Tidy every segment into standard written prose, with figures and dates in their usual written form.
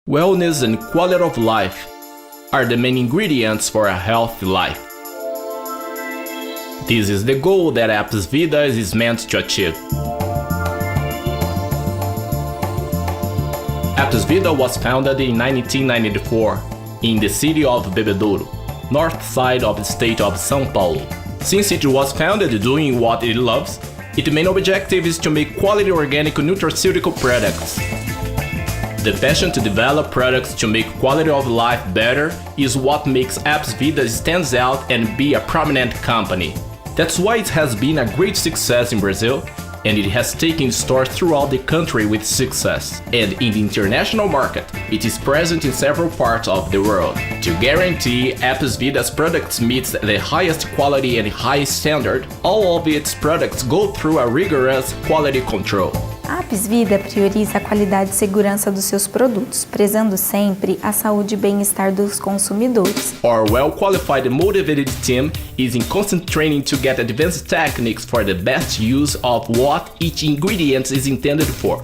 Wellness and quality of life are the main ingredients for a healthy life. This is the goal that Apisvida is meant to achieve. Apisvida was founded in 1994 in the city of Bebedouro, north side of the state of São Paulo. Since it was founded doing what it loves, its main objective is to make quality organic nutraceutical products. The passion to develop products to make quality of life better is what makes Apisvida stands out and be a prominent company. That's why it has been a great success in Brazil, and it has taken stores throughout the country with success. And in the international market, it is present in several parts of the world. To guarantee Apisvida's products meet the highest quality and highest standard, all of its products go through a rigorous quality control. A Apisvida prioriza a qualidade e segurança dos seus produtos, prezando sempre a saúde e bem-estar dos consumidores. Our well-qualified and motivated team is in constant training to get advanced techniques for the best use of what each ingredient is intended for.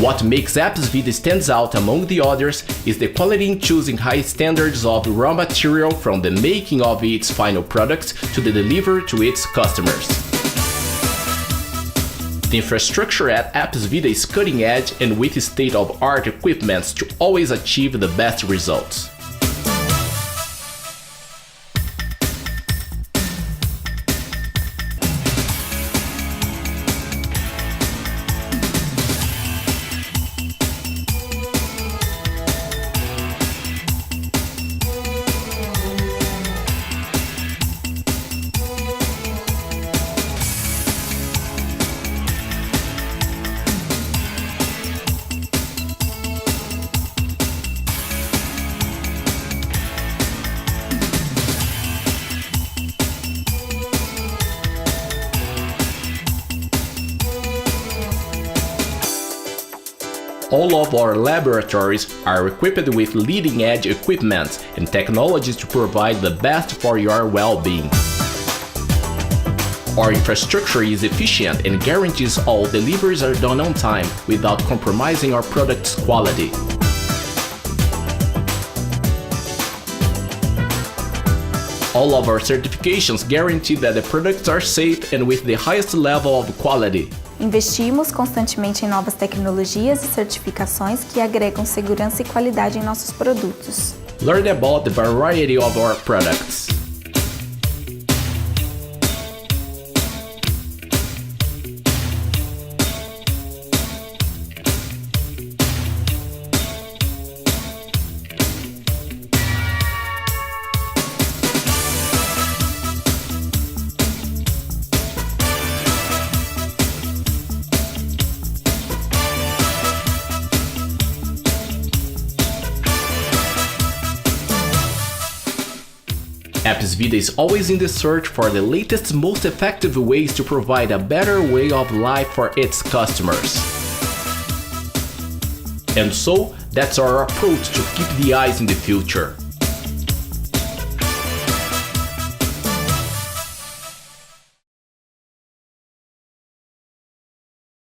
What makes Apisvida stands out among the others is the quality in choosing high standards of raw material from the making of its final products to the delivery to its customers. The infrastructure at Apisvida is cutting edge and with state-of-art equipment to always achieve the best results. All of our laboratories are equipped with leading-edge equipment and technologies to provide the best for your well-being. Our infrastructure is efficient and guarantees all deliveries are done on time without compromising our product's quality. All of our certifications guarantee that the products are safe and with the highest level of quality. Investimos constantemente em novas tecnologias e certificações que agregam segurança e qualidade em nossos produtos. Learn about the variety of our products. Apisvida is always in the search for the latest, most effective ways to provide a better way of life for its customers. And so, that's our approach to keep the eyes in the future.